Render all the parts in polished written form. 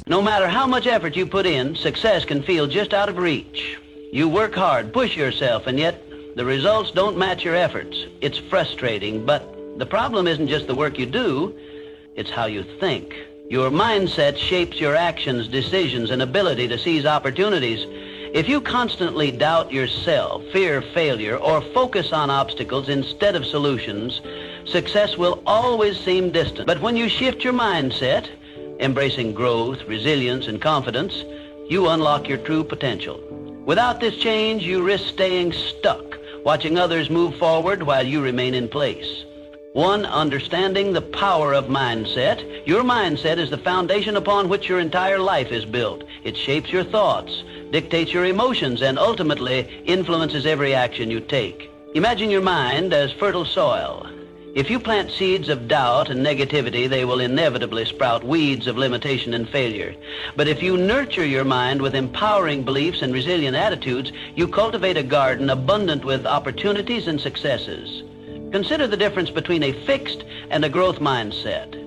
No matter how much effort you put in, success can feel just out of reach. You work hard, push yourself, and yet the results don't match your efforts. It's frustrating, but the problem isn't just the work you do, it's how you think. Your mindset shapes your actions, decisions, and ability to seize opportunities. If you constantly doubt yourself, fear failure, or focus on obstacles instead of solutions, success will always seem distant. But when you shift your mindset, embracing growth, resilience, and confidence, you unlock your true potential. Without this change, you risk staying stuck, watching others move forward while you remain in place. One, understanding the power of mindset. Your mindset is the foundation upon which your entire life is built. It shapes your thoughts, dictates your emotions, and ultimately influences every action you take. Imagine your mind as fertile soil. If you plant seeds of doubt and negativity, they will inevitably sprout weeds of limitation and failure. But if you nurture your mind with empowering beliefs and resilient attitudes, you cultivate a garden abundant with opportunities and successes. Consider the difference between a fixed and a growth mindset.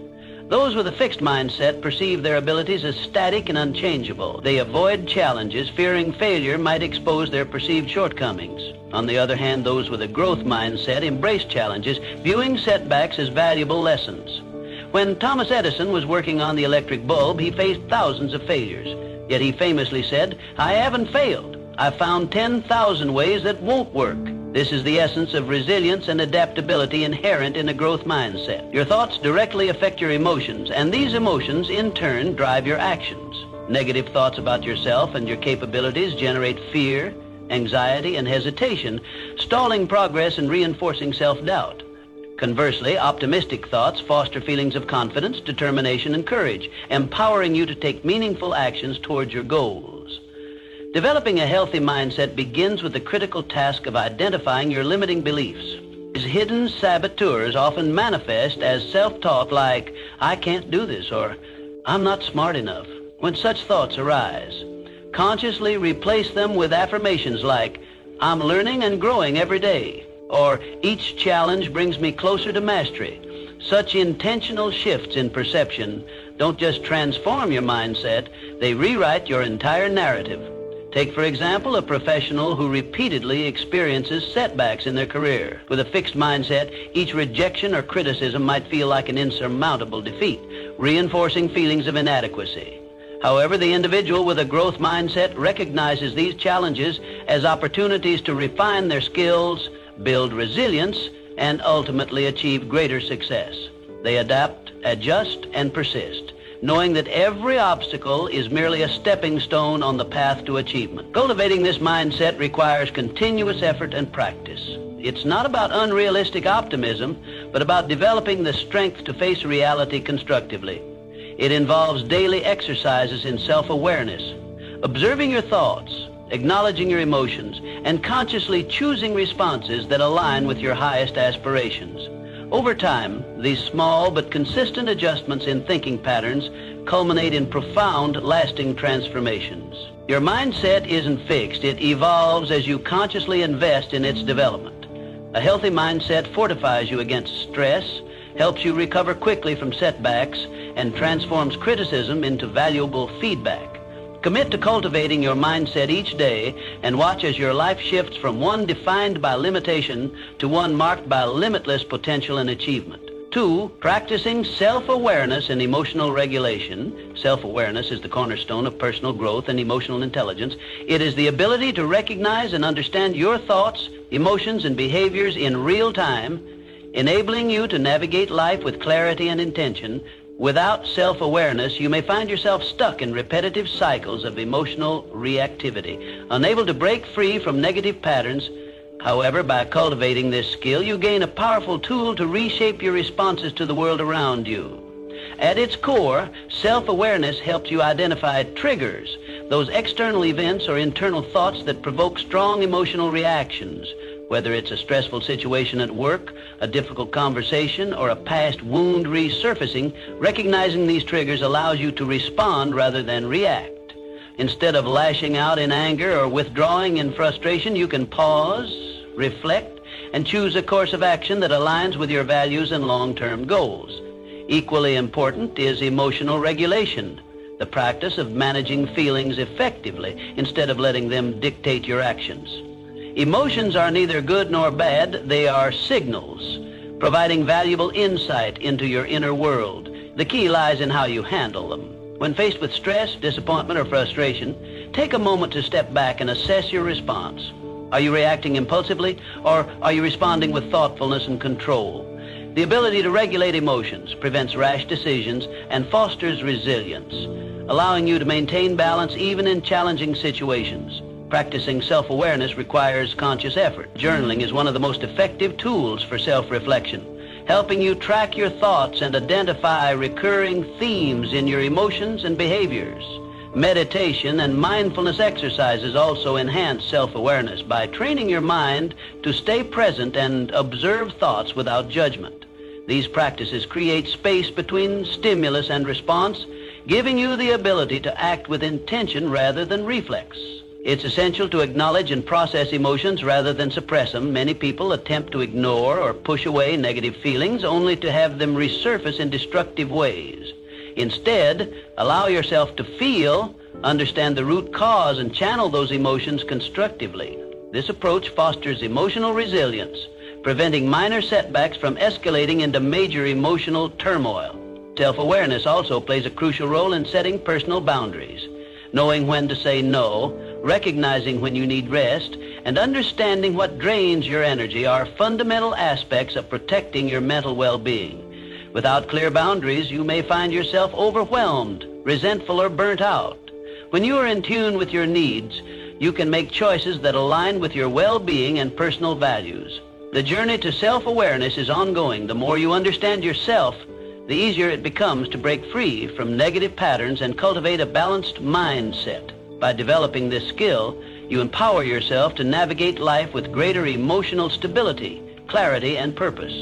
Those with a fixed mindset perceive their abilities as static and unchangeable. They avoid challenges, fearing failure might expose their perceived shortcomings. On the other hand, those with a growth mindset embrace challenges, viewing setbacks as valuable lessons. When Thomas Edison was working on the electric bulb, he faced thousands of failures. Yet he famously said, "I haven't failed. I found 10,000 ways that won't work." This is the essence of resilience and adaptability inherent in a growth mindset. Your thoughts directly affect your emotions, and these emotions, in turn, drive your actions. Negative thoughts about yourself and your capabilities generate fear, anxiety, and hesitation, stalling progress and reinforcing self-doubt. Conversely, optimistic thoughts foster feelings of confidence, determination, and courage, empowering you to take meaningful actions towards your goals. Developing a healthy mindset begins with the critical task of identifying your limiting beliefs. These hidden saboteurs often manifest as self-talk like, "I can't do this," or "I'm not smart enough." When such thoughts arise, consciously replace them with affirmations like, "I'm learning and growing every day," or "Each challenge brings me closer to mastery." Such intentional shifts in perception don't just transform your mindset, they rewrite your entire narrative. Take, for example, a professional who repeatedly experiences setbacks in their career. With a fixed mindset, each rejection or criticism might feel like an insurmountable defeat, reinforcing feelings of inadequacy. However, the individual with a growth mindset recognizes these challenges as opportunities to refine their skills, build resilience, and ultimately achieve greater success. They adapt, adjust, and persist, knowing that every obstacle is merely a stepping stone on the path to achievement. Cultivating this mindset requires continuous effort and practice. It's not about unrealistic optimism, but about developing the strength to face reality constructively. It involves daily exercises in self-awareness, observing your thoughts, acknowledging your emotions, and consciously choosing responses that align with your highest aspirations. Over time, these small but consistent adjustments in thinking patterns culminate in profound, lasting transformations. Your mindset isn't fixed. It evolves as you consciously invest in its development. A healthy mindset fortifies you against stress, helps you recover quickly from setbacks, and transforms criticism into valuable feedback. Commit to cultivating your mindset each day and watch as your life shifts from one defined by limitation to one marked by limitless potential and achievement. 2, practicing self-awareness and emotional regulation. Self-awareness is the cornerstone of personal growth and emotional intelligence. It is the ability to recognize and understand your thoughts, emotions, and behaviors in real time, enabling you to navigate life with clarity and intention. Without self-awareness, you may find yourself stuck in repetitive cycles of emotional reactivity, unable to break free from negative patterns. However, by cultivating this skill, you gain a powerful tool to reshape your responses to the world around you. At its core, self-awareness helps you identify triggers, those external events or internal thoughts that provoke strong emotional reactions. Whether it's a stressful situation at work, a difficult conversation, or a past wound resurfacing, recognizing these triggers allows you to respond rather than react. Instead of lashing out in anger or withdrawing in frustration, you can pause, reflect, and choose a course of action that aligns with your values and long-term goals. Equally important is emotional regulation. the practice of managing feelings effectively instead of letting them dictate your actions. Emotions are neither good nor bad. They are signals, providing valuable insight into your inner world. The key lies in how you handle them. When faced with stress, disappointment, or frustration, take a moment to step back and assess your response. Are you reacting impulsively, or are you responding with thoughtfulness and control? The ability to regulate emotions prevents rash decisions and fosters resilience, allowing you to maintain balance even in challenging situations. Practicing self-awareness requires conscious effort. Journaling is one of the most effective tools for self-reflection, helping you track your thoughts and identify recurring themes in your emotions and behaviors. Meditation and mindfulness exercises also enhance self-awareness by training your mind to stay present and observe thoughts without judgment. These practices create space between stimulus and response, giving you the ability to act with intention rather than reflex. It's essential to acknowledge and process emotions rather than suppress them. Many people attempt to ignore or push away negative feelings only to have them resurface in destructive ways. Instead, allow yourself to feel, understand the root cause, and channel those emotions constructively. This approach fosters emotional resilience, preventing minor setbacks from escalating into major emotional turmoil. Self-awareness also plays a crucial role in setting personal boundaries. Knowing when to say no, recognizing when you need rest, and understanding what drains your energy are fundamental aspects of protecting your mental well-being. Without clear boundaries, you may find yourself overwhelmed, resentful, or burnt out. When you are in tune with your needs, you can make choices that align with your well-being and personal values. The journey to self-awareness is ongoing. The more you understand yourself, the easier it becomes to break free from negative patterns and cultivate a balanced mindset. By developing this skill, you empower yourself to navigate life with greater emotional stability, clarity, and purpose.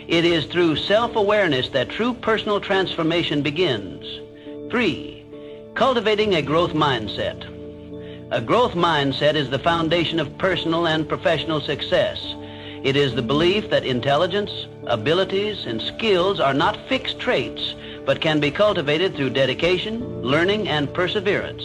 It is through self-awareness that true personal transformation begins. 3. Cultivating a growth mindset. A growth mindset is the foundation of personal and professional success. It is the belief that intelligence, abilities, and skills are not fixed traits, but can be cultivated through dedication, learning, and perseverance.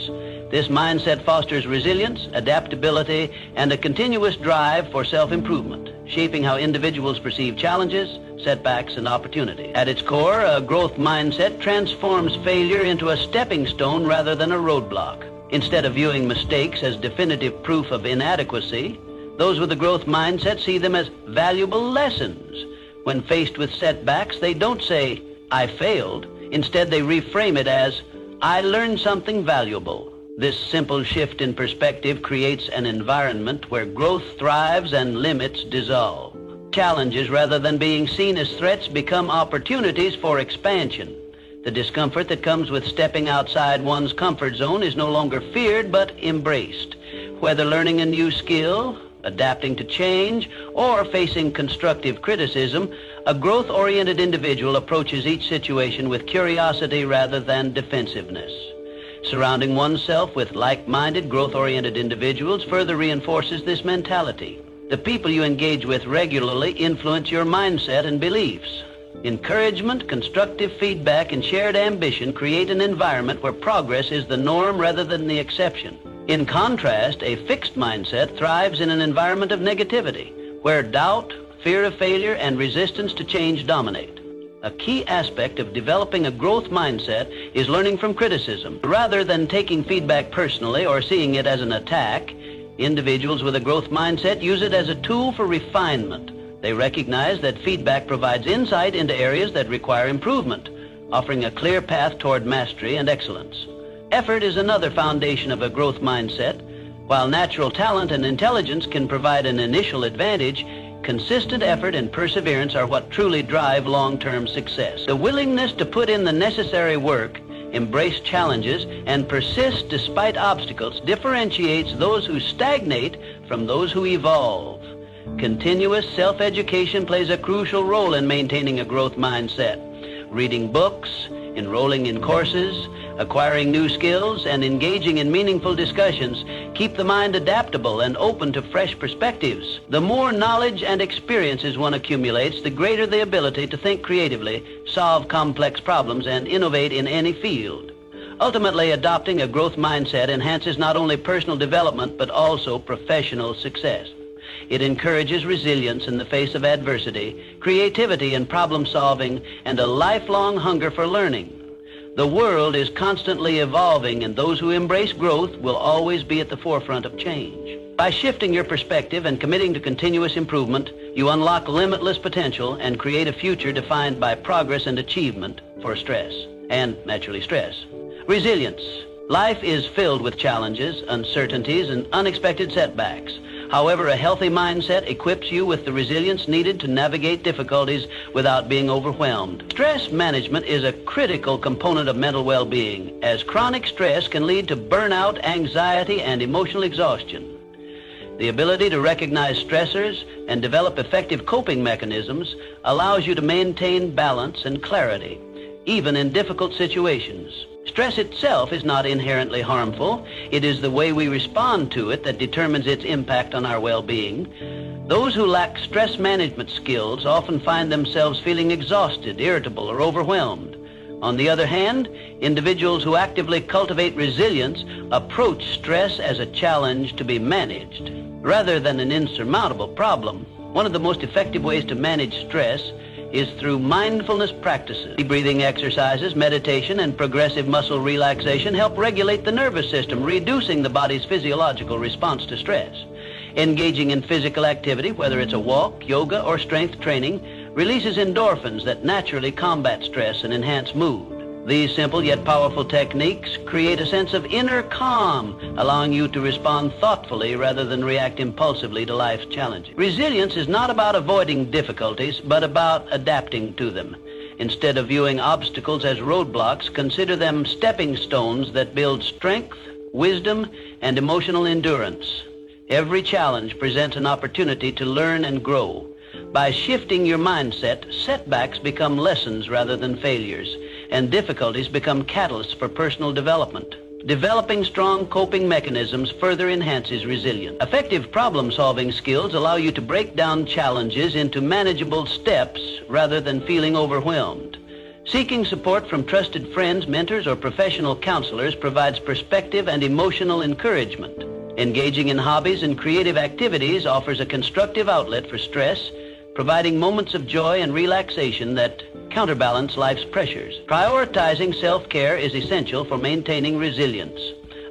This mindset fosters resilience, adaptability, and a continuous drive for self-improvement, shaping how individuals perceive challenges, setbacks, and opportunities. At its core, a growth mindset transforms failure into a stepping stone rather than a roadblock. Instead of viewing mistakes as definitive proof of inadequacy, those with a growth mindset see them as valuable lessons. When faced with setbacks, they don't say, "I failed." Instead, they reframe it as, "I learned something valuable." This simple shift in perspective creates an environment where growth thrives and limits dissolve. Challenges, rather than being seen as threats, become opportunities for expansion. The discomfort that comes with stepping outside one's comfort zone is no longer feared but embraced. Whether learning a new skill, adapting to change, or facing constructive criticism, a growth-oriented individual approaches each situation with curiosity rather than defensiveness. Surrounding oneself with like-minded, growth-oriented individuals further reinforces this mentality. The people you engage with regularly influence your mindset and beliefs. Encouragement, constructive feedback, and shared ambition create an environment where progress is the norm rather than the exception. In contrast, a fixed mindset thrives in an environment of negativity, where doubt, fear of failure, and resistance to change dominate. A key aspect of developing a growth mindset is learning from criticism. Rather than taking feedback personally or seeing it as an attack, individuals with a growth mindset use it as a tool for refinement. They recognize that feedback provides insight into areas that require improvement, offering a clear path toward mastery and excellence. Effort is another foundation of a growth mindset. While natural talent and intelligence can provide an initial advantage, consistent effort and perseverance are what truly drive long-term success. The willingness to put in the necessary work, embrace challenges, and persist despite obstacles differentiates those who stagnate from those who evolve. Continuous self-education plays a crucial role in maintaining a growth mindset. Reading books, enrolling in courses, acquiring new skills, and engaging in meaningful discussions keep the mind adaptable and open to fresh perspectives. The more knowledge and experiences one accumulates, the greater the ability to think creatively, solve complex problems, and innovate in any field. Ultimately, adopting a growth mindset enhances not only personal development but also professional success. It encourages resilience in the face of adversity, creativity in problem solving, and a lifelong hunger for learning. The world is constantly evolving, and those who embrace growth will always be at the forefront of change. By shifting your perspective and committing to continuous improvement, you unlock limitless potential and create a future defined by progress and achievement for stress, and naturally stress. Resilience. Life is filled with challenges, uncertainties, and unexpected setbacks. However, a healthy mindset equips you with the resilience needed to navigate difficulties without being overwhelmed. Stress management is a critical component of mental well-being, as chronic stress can lead to burnout, anxiety, and emotional exhaustion. The ability to recognize stressors and develop effective coping mechanisms allows you to maintain balance and clarity, even in difficult situations. Stress itself is not inherently harmful. It is the way we respond to it that determines its impact on our well-being. Those who lack stress management skills often find themselves feeling exhausted, irritable, or overwhelmed. On the other hand, individuals who actively cultivate resilience approach stress as a challenge to be managed, rather than an insurmountable problem. One of the most effective ways to manage stress is through mindfulness practices. Breathing exercises, meditation, and progressive muscle relaxation help regulate the nervous system, reducing the body's physiological response to stress. Engaging in physical activity, whether it's a walk, yoga, or strength training, releases endorphins that naturally combat stress and enhance mood. These simple yet powerful techniques create a sense of inner calm, allowing you to respond thoughtfully rather than react impulsively to life's challenges. Resilience is not about avoiding difficulties, but about adapting to them. Instead of viewing obstacles as roadblocks, consider them stepping stones that build strength, wisdom, and emotional endurance. Every challenge presents an opportunity to learn and grow. By shifting your mindset, setbacks become lessons rather than failures, and difficulties become catalysts for personal development. Developing strong coping mechanisms further enhances resilience. Effective problem-solving skills allow you to break down challenges into manageable steps rather than feeling overwhelmed. Seeking support from trusted friends, mentors, or professional counselors provides perspective and emotional encouragement. Engaging in hobbies and creative activities offers a constructive outlet for stress, providing moments of joy and relaxation that counterbalance life's pressures. Prioritizing self-care is essential for maintaining resilience.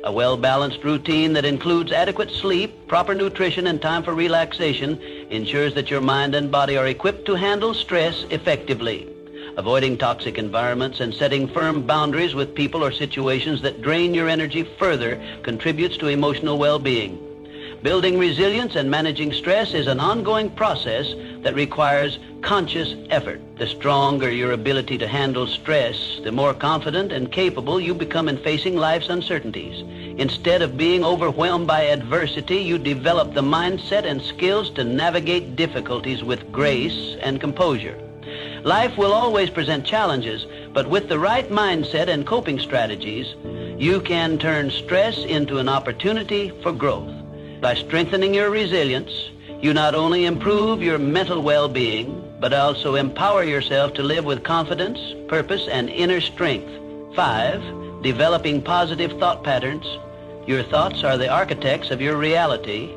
A well-balanced routine that includes adequate sleep, proper nutrition, and time for relaxation ensures that your mind and body are equipped to handle stress effectively. Avoiding toxic environments and setting firm boundaries with people or situations that drain your energy further contributes to emotional well-being. Building resilience and managing stress is an ongoing process that requires conscious effort. The stronger your ability to handle stress, the more confident and capable you become in facing life's uncertainties. Instead of being overwhelmed by adversity, you develop the mindset and skills to navigate difficulties with grace and composure. Life will always present challenges, but with the right mindset and coping strategies, you can turn stress into an opportunity for growth. By strengthening your resilience, you not only improve your mental well-being, but also empower yourself to live with confidence, purpose, and inner strength. 5, developing positive thought patterns. Your thoughts are the architects of your reality.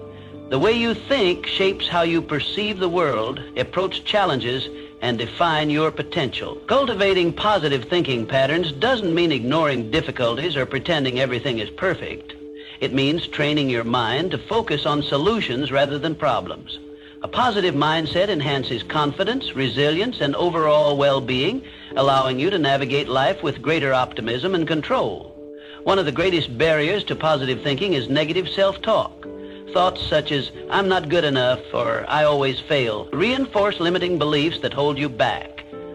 The way you think shapes how you perceive the world, approach challenges, and define your potential. Cultivating positive thinking patterns doesn't mean ignoring difficulties or pretending everything is perfect. It means training your mind to focus on solutions rather than problems. A positive mindset enhances confidence, resilience, and overall well-being, allowing you to navigate life with greater optimism and control. One of the greatest barriers to positive thinking is negative self-talk. Thoughts such as, "I'm not good enough," or "I always fail," reinforce limiting beliefs that hold you back.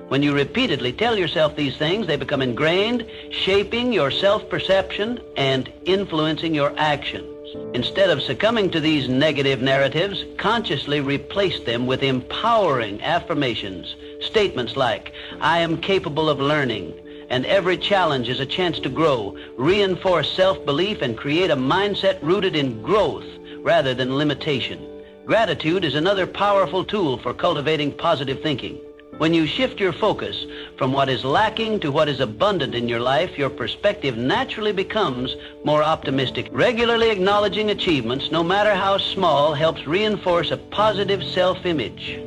When you repeatedly tell yourself these things, they become ingrained, shaping your self-perception and influencing your actions. Instead of succumbing to these negative narratives, consciously replace them with empowering affirmations. Statements like, "I am capable of learning," and "every challenge is a chance to grow," reinforce self-belief and create a mindset rooted in growth rather than limitation. Gratitude is another powerful tool for cultivating positive thinking. When you shift your focus from what is lacking to what is abundant in your life, your perspective naturally becomes more optimistic. Regularly acknowledging achievements, no matter how small, helps reinforce a positive self-image.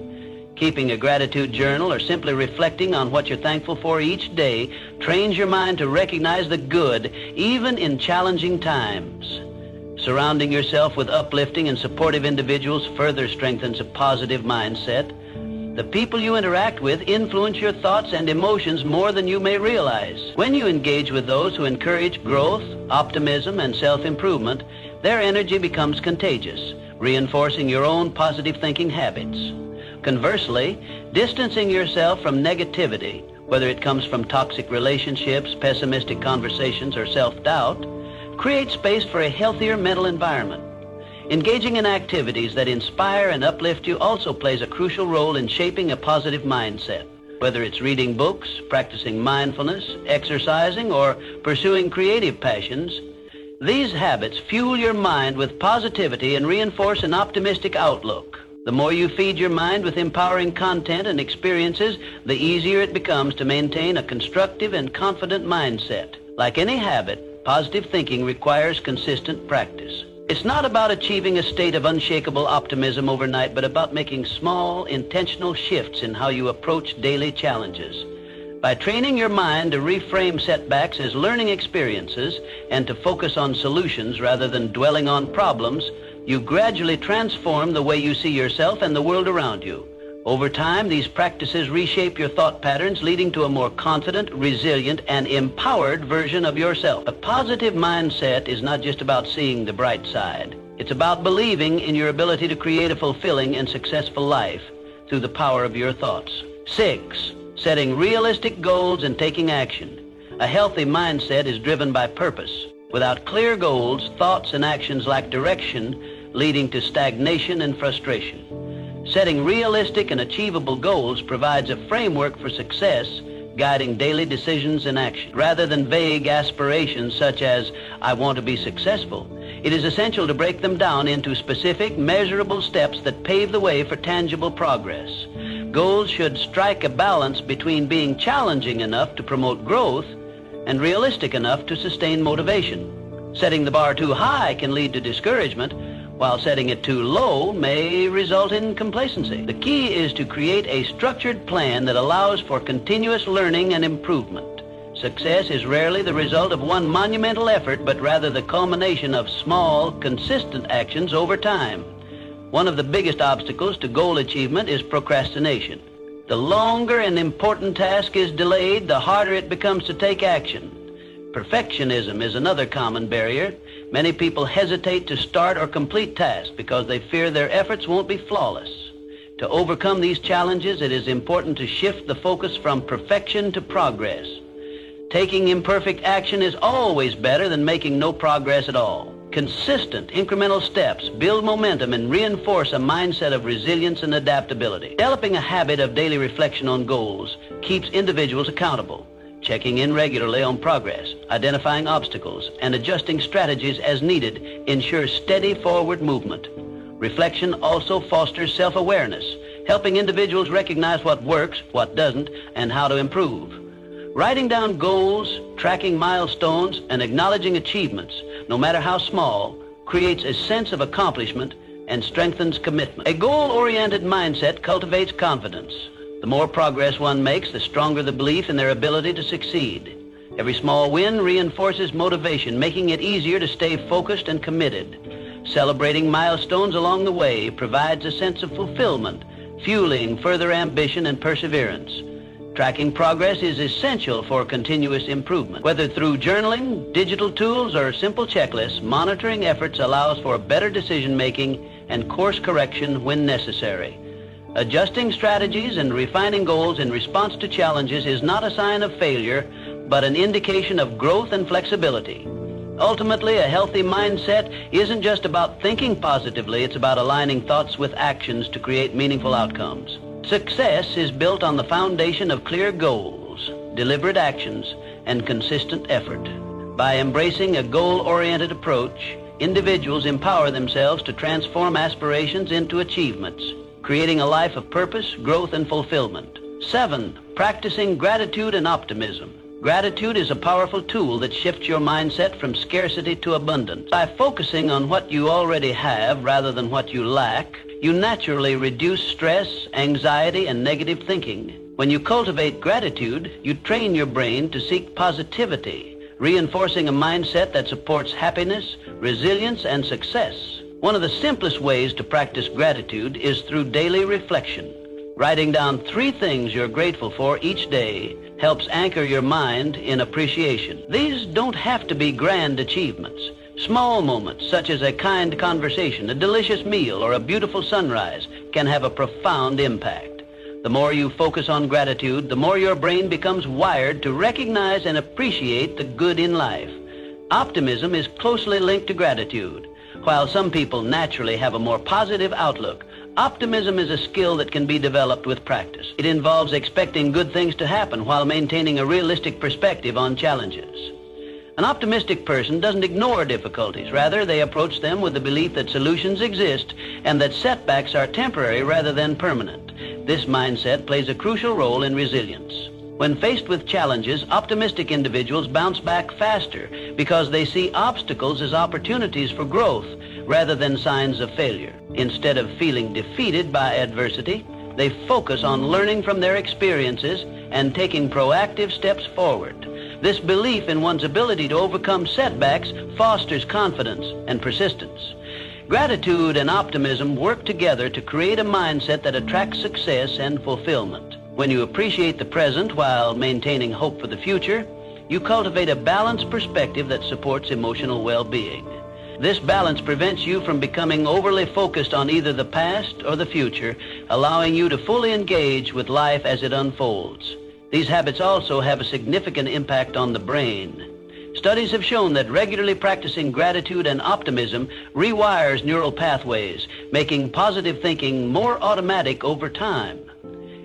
Keeping a gratitude journal or simply reflecting on what you're thankful for each day trains your mind to recognize the good, even in challenging times. Surrounding yourself with uplifting and supportive individuals further strengthens a positive mindset. The people you interact with influence your thoughts and emotions more than you may realize. When you engage with those who encourage growth, optimism, and self-improvement, their energy becomes contagious, reinforcing your own positive thinking habits. Conversely, distancing yourself from negativity, whether it comes from toxic relationships, pessimistic conversations, or self-doubt, creates space for a healthier mental environment. Engaging in activities that inspire and uplift you also plays a crucial role in shaping a positive mindset. Whether it's reading books, practicing mindfulness, exercising, or pursuing creative passions, these habits fuel your mind with positivity and reinforce an optimistic outlook. The more you feed your mind with empowering content and experiences, the easier it becomes to maintain a constructive and confident mindset. Like any habit, positive thinking requires consistent practice. It's not about achieving a state of unshakable optimism overnight, but about making small, intentional shifts in how you approach daily challenges. By training your mind to reframe setbacks as learning experiences and to focus on solutions rather than dwelling on problems, you gradually transform the way you see yourself and the world around you. Over time, these practices reshape your thought patterns, leading to a more confident, resilient, and empowered version of yourself. A positive mindset is not just about seeing the bright side. It's about believing in your ability to create a fulfilling and successful life through the power of your thoughts. 6. Setting realistic goals and taking action. A healthy mindset is driven by purpose. Without clear goals, thoughts and actions lack direction, leading to stagnation and frustration. Setting realistic and achievable goals provides a framework for success, guiding daily decisions and action. Rather than vague aspirations such as, "I want to be successful," it is essential to break them down into specific, measurable steps that pave the way for tangible progress. Goals should strike a balance between being challenging enough to promote growth and realistic enough to sustain motivation. Setting the bar too high can lead to discouragement, while setting it too low may result in complacency. The key is to create a structured plan that allows for continuous learning and improvement. Success is rarely the result of one monumental effort, but rather the culmination of small, consistent actions over time. One of the biggest obstacles to goal achievement is procrastination. The longer an important task is delayed, the harder it becomes to take action. Perfectionism is another common barrier. Many people hesitate to start or complete tasks because they fear their efforts won't be flawless. To overcome these challenges, it is important to shift the focus from perfection to progress. Taking imperfect action is always better than making no progress at all. Consistent, incremental steps build momentum and reinforce a mindset of resilience and adaptability. Developing a habit of daily reflection on goals keeps individuals accountable. Checking in regularly on progress, identifying obstacles, and adjusting strategies as needed ensures steady forward movement. Reflection also fosters self-awareness, helping individuals recognize what works, what doesn't, and how to improve. Writing down goals, tracking milestones, and acknowledging achievements, no matter how small, creates a sense of accomplishment and strengthens commitment. A goal-oriented mindset cultivates confidence. The more progress one makes, the stronger the belief in their ability to succeed. Every small win reinforces motivation, making it easier to stay focused and committed. Celebrating milestones along the way provides a sense of fulfillment, fueling further ambition and perseverance. Tracking progress is essential for continuous improvement. Whether through journaling, digital tools, or simple checklists, monitoring efforts allows for better decision-making and course correction when necessary. Adjusting strategies and refining goals in response to challenges is not a sign of failure, but an indication of growth and flexibility. Ultimately, a healthy mindset isn't just about thinking positively, it's about aligning thoughts with actions to create meaningful outcomes. Success is built on the foundation of clear goals, deliberate actions, and consistent effort. By embracing a goal-oriented approach, individuals empower themselves to transform aspirations into achievements, creating a life of purpose, growth, and fulfillment. 7, practicing gratitude and optimism. Gratitude is a powerful tool that shifts your mindset from scarcity to abundance. By focusing on what you already have rather than what you lack, you naturally reduce stress, anxiety, and negative thinking. When you cultivate gratitude, you train your brain to seek positivity, reinforcing a mindset that supports happiness, resilience, and success. One of the simplest ways to practice gratitude is through daily reflection. Writing down 3 things you're grateful for each day helps anchor your mind in appreciation. These don't have to be grand achievements. Small moments, such as a kind conversation, a delicious meal, or a beautiful sunrise, can have a profound impact. The more you focus on gratitude, the more your brain becomes wired to recognize and appreciate the good in life. Optimism is closely linked to gratitude. While some people naturally have a more positive outlook, optimism is a skill that can be developed with practice. It involves expecting good things to happen while maintaining a realistic perspective on challenges. An optimistic person doesn't ignore difficulties. Rather, they approach them with the belief that solutions exist and that setbacks are temporary rather than permanent. This mindset plays a crucial role in resilience. When faced with challenges, optimistic individuals bounce back faster because they see obstacles as opportunities for growth rather than signs of failure. Instead of feeling defeated by adversity, they focus on learning from their experiences and taking proactive steps forward. This belief in one's ability to overcome setbacks fosters confidence and persistence. Gratitude and optimism work together to create a mindset that attracts success and fulfillment. When you appreciate the present while maintaining hope for the future, you cultivate a balanced perspective that supports emotional well-being. This balance prevents you from becoming overly focused on either the past or the future, allowing you to fully engage with life as it unfolds. These habits also have a significant impact on the brain. Studies have shown that regularly practicing gratitude and optimism rewires neural pathways, making positive thinking more automatic over time.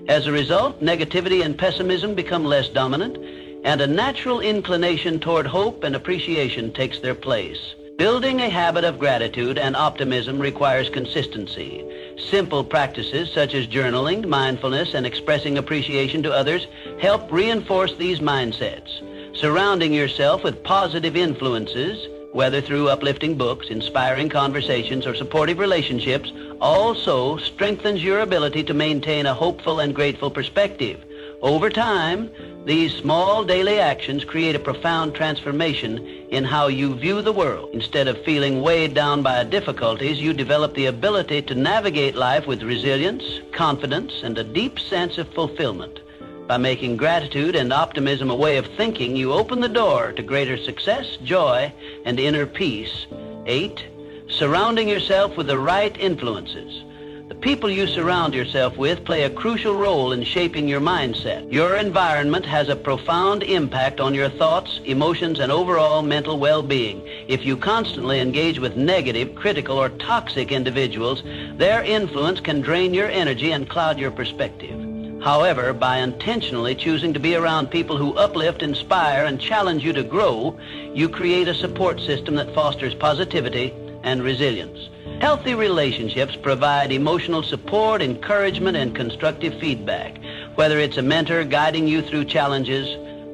As a result, negativity and pessimism become less dominant, and a natural inclination toward hope and appreciation takes their place. Building a habit of gratitude and optimism requires consistency. Simple practices such as journaling, mindfulness, and expressing appreciation to others help reinforce these mindsets. Surrounding yourself with positive influences, whether through uplifting books, inspiring conversations, or supportive relationships, also strengthens your ability to maintain a hopeful and grateful perspective. Over time, these small daily actions create a profound transformation in how you view the world. Instead of feeling weighed down by difficulties, you develop the ability to navigate life with resilience, confidence, and a deep sense of fulfillment. By making gratitude and optimism a way of thinking, you open the door to greater success, joy, and inner peace. 8, surrounding yourself with the right influences. The people you surround yourself with play a crucial role in shaping your mindset. Your environment has a profound impact on your thoughts, emotions, and overall mental well-being. If you constantly engage with negative, critical, or toxic individuals, their influence can drain your energy and cloud your perspective. However, by intentionally choosing to be around people who uplift, inspire, and challenge you to grow, you create a support system that fosters positivity and resilience. Healthy relationships provide emotional support, encouragement, and constructive feedback. Whether it's a mentor guiding you through challenges,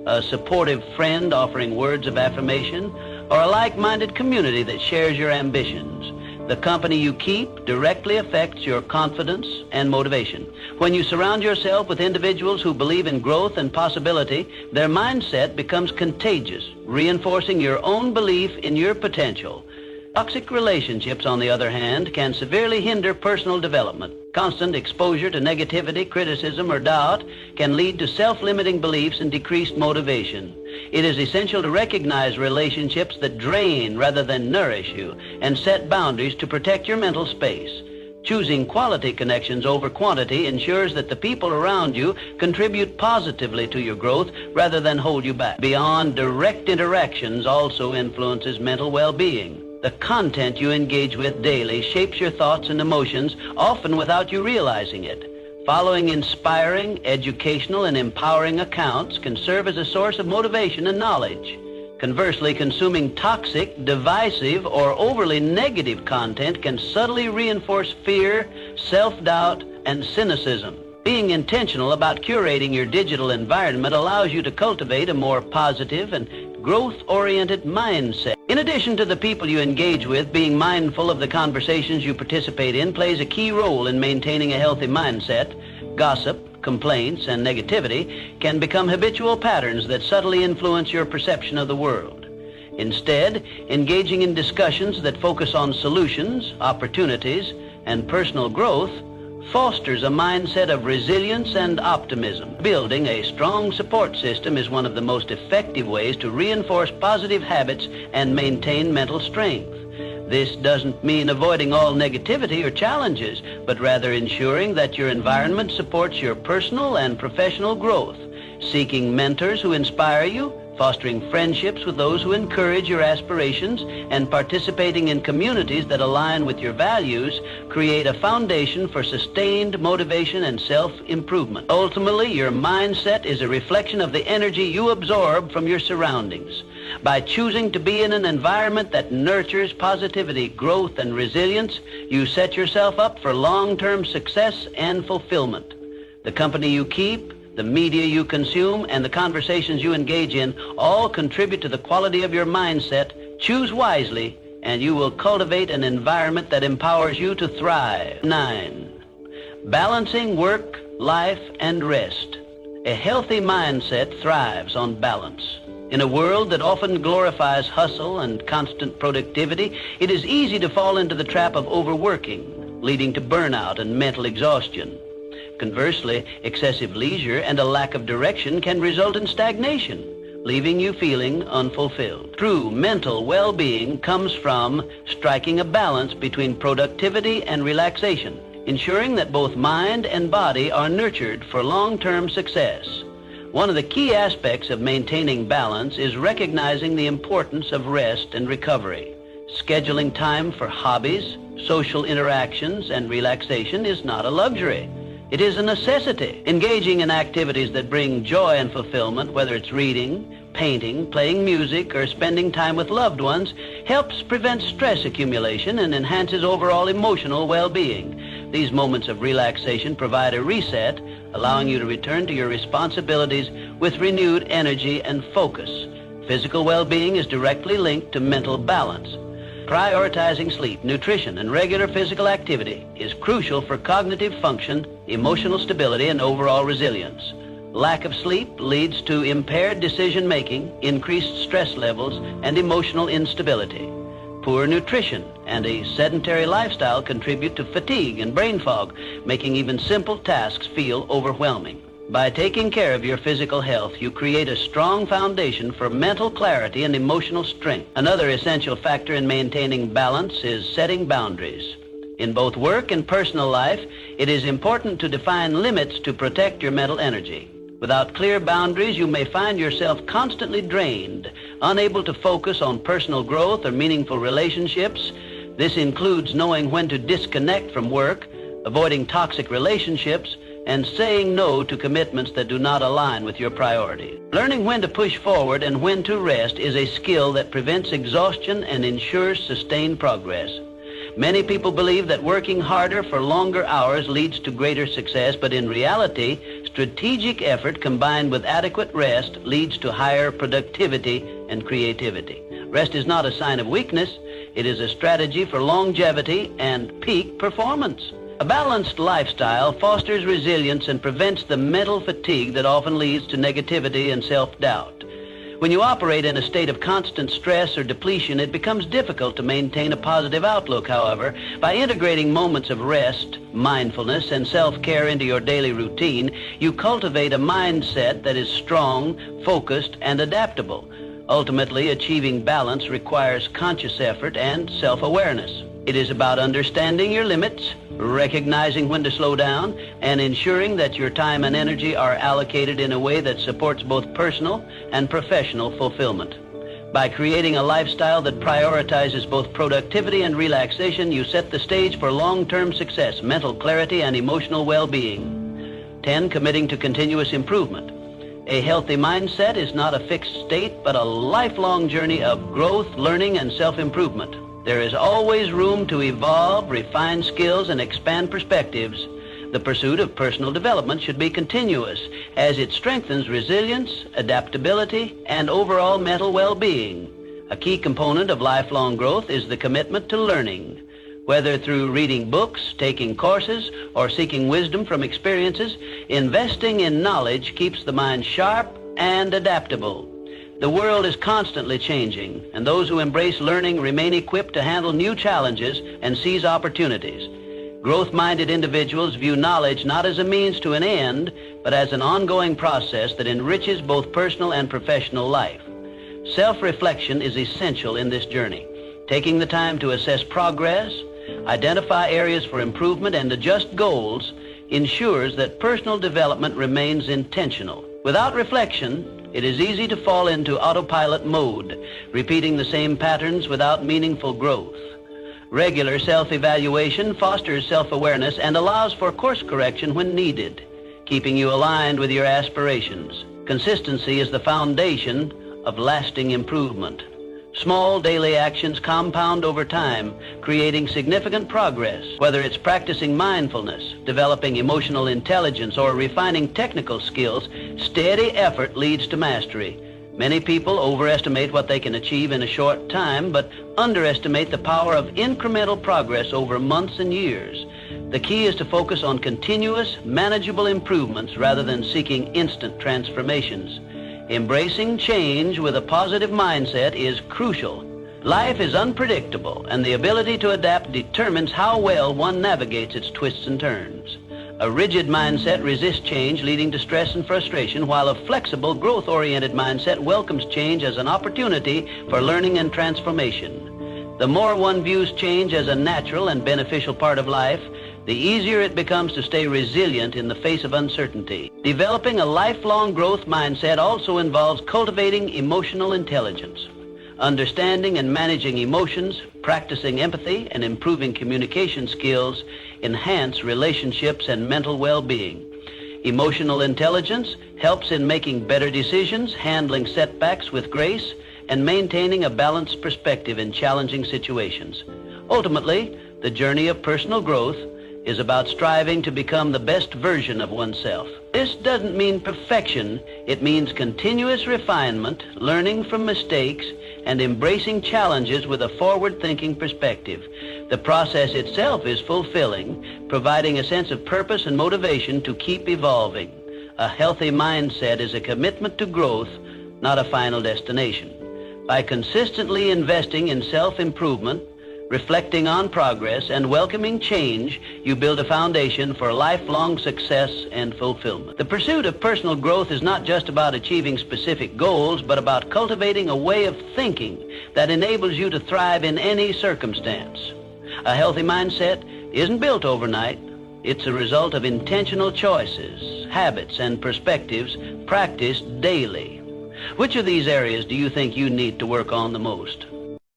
a supportive friend offering words of affirmation, or a like-minded community that shares your ambitions, the company you keep directly affects your confidence and motivation. When you surround yourself with individuals who believe in growth and possibility, their mindset becomes contagious, reinforcing your own belief in your potential. Toxic relationships, on the other hand, can severely hinder personal development. Constant exposure to negativity, criticism, or doubt can lead to self-limiting beliefs and decreased motivation. It is essential to recognize relationships that drain rather than nourish you and set boundaries to protect your mental space. Choosing quality connections over quantity ensures that the people around you contribute positively to your growth rather than hold you back. Beyond direct interactions also influences mental well-being. The content you engage with daily shapes your thoughts and emotions, often without you realizing it. Following inspiring, educational, and empowering accounts can serve as a source of motivation and knowledge. Conversely, consuming toxic, divisive, or overly negative content can subtly reinforce fear, self-doubt, and cynicism. Being intentional about curating your digital environment allows you to cultivate a more positive and growth-oriented mindset. In addition to the people you engage with, being mindful of the conversations you participate in plays a key role in maintaining a healthy mindset. Gossip, complaints, and negativity can become habitual patterns that subtly influence your perception of the world. Instead, engaging in discussions that focus on solutions, opportunities, and personal growth fosters a mindset of resilience and optimism. Building a strong support system is one of the most effective ways to reinforce positive habits and maintain mental strength. This doesn't mean avoiding all negativity or challenges, but rather ensuring that your environment supports your personal and professional growth. Seeking mentors who inspire you, fostering friendships with those who encourage your aspirations, and participating in communities that align with your values create a foundation for sustained motivation and self-improvement. Ultimately, your mindset is a reflection of the energy you absorb from your surroundings. By choosing to be in an environment that nurtures positivity, growth, and resilience, you set yourself up for long-term success and fulfillment. The company you keep, the media you consume, and the conversations you engage in all contribute to the quality of your mindset. Choose wisely, and you will cultivate an environment that empowers you to thrive. 9. Balancing work, life, and rest. A healthy mindset thrives on balance. In a world that often glorifies hustle and constant productivity, it is easy to fall into the trap of overworking, leading to burnout and mental exhaustion. Conversely, excessive leisure and a lack of direction can result in stagnation, leaving you feeling unfulfilled. True mental well-being comes from striking a balance between productivity and relaxation, ensuring that both mind and body are nurtured for long-term success. One of the key aspects of maintaining balance is recognizing the importance of rest and recovery. Scheduling time for hobbies, social interactions, and relaxation is not a luxury. It is a necessity. Engaging in activities that bring joy and fulfillment, whether it's reading, painting, playing music, or spending time with loved ones, helps prevent stress accumulation and enhances overall emotional well-being. These moments of relaxation provide a reset, allowing you to return to your responsibilities with renewed energy and focus. Physical well-being is directly linked to mental balance. Prioritizing sleep, nutrition, and regular physical activity is crucial for cognitive function, emotional stability, and overall resilience. Lack of sleep leads to impaired decision-making, increased stress levels, and emotional instability. Poor nutrition and a sedentary lifestyle contribute to fatigue and brain fog, making even simple tasks feel overwhelming. By taking care of your physical health, you create a strong foundation for mental clarity and emotional strength. Another essential factor in maintaining balance is setting boundaries. In both work and personal life, it is important to define limits to protect your mental energy. Without clear boundaries, you may find yourself constantly drained, unable to focus on personal growth or meaningful relationships. This includes knowing when to disconnect from work, avoiding toxic relationships, and saying no to commitments that do not align with your priorities. Learning when to push forward and when to rest is a skill that prevents exhaustion and ensures sustained progress. Many people believe that working harder for longer hours leads to greater success, but in reality, strategic effort combined with adequate rest leads to higher productivity and creativity. Rest is not a sign of weakness. It is a strategy for longevity and peak performance. A balanced lifestyle fosters resilience and prevents the mental fatigue that often leads to negativity and self-doubt. When you operate in a state of constant stress or depletion, it becomes difficult to maintain a positive outlook. However, by integrating moments of rest, mindfulness, and self-care into your daily routine, you cultivate a mindset that is strong, focused, and adaptable. Ultimately, achieving balance requires conscious effort and self-awareness. It is about understanding your limits, recognizing when to slow down, and ensuring that your time and energy are allocated in a way that supports both personal and professional fulfillment. By creating a lifestyle that prioritizes both productivity and relaxation, you set the stage for long-term success, mental clarity, and emotional well-being. 10. Committing to continuous improvement. A healthy mindset is not a fixed state, but a lifelong journey of growth, learning, and self-improvement. There is always room to evolve, refine skills, and expand perspectives. The pursuit of personal development should be continuous, as it strengthens resilience, adaptability, and overall mental well-being. A key component of lifelong growth is the commitment to learning. Whether through reading books, taking courses, or seeking wisdom from experiences, investing in knowledge keeps the mind sharp and adaptable. The world is constantly changing, and those who embrace learning remain equipped to handle new challenges and seize opportunities. Growth-minded individuals view knowledge not as a means to an end, but as an ongoing process that enriches both personal and professional life. Self-reflection is essential in this journey. Taking the time to assess progress, identify areas for improvement, and adjust goals ensures that personal development remains intentional. Without reflection, it is easy to fall into autopilot mode, repeating the same patterns without meaningful growth. Regular self-evaluation fosters self-awareness and allows for course correction when needed, keeping you aligned with your aspirations. Consistency is the foundation of lasting improvement. Small daily actions compound over time, creating significant progress. Whether it's practicing mindfulness, developing emotional intelligence, or refining technical skills, steady effort leads to mastery. Many people overestimate what they can achieve in a short time, but underestimate the power of incremental progress over months and years. The key is to focus on continuous, manageable improvements rather than seeking instant transformations. Embracing change with a positive mindset is crucial. Life is unpredictable, and the ability to adapt determines how well one navigates its twists and turns. A rigid mindset resists change, leading to stress and frustration, while a flexible, growth-oriented mindset welcomes change as an opportunity for learning and transformation. The more one views change as a natural and beneficial part of life, the easier it becomes to stay resilient in the face of uncertainty. Developing a lifelong growth mindset also involves cultivating emotional intelligence. Understanding and managing emotions, practicing empathy, and improving communication skills enhance relationships and mental well-being. Emotional intelligence helps in making better decisions, handling setbacks with grace, and maintaining a balanced perspective in challenging situations. Ultimately, the journey of personal growth is about striving to become the best version of oneself. This doesn't mean perfection. It means continuous refinement, learning from mistakes, and embracing challenges with a forward-thinking perspective. The process itself is fulfilling, providing a sense of purpose and motivation to keep evolving. A healthy mindset is a commitment to growth, not a final destination. By consistently investing in self-improvement, reflecting on progress, and welcoming change, you build a foundation for lifelong success and fulfillment. The pursuit of personal growth is not just about achieving specific goals, but about cultivating a way of thinking that enables you to thrive in any circumstance. A healthy mindset isn't built overnight. It's a result of intentional choices, habits, and perspectives practiced daily. Which of these areas do you think you need to work on the most?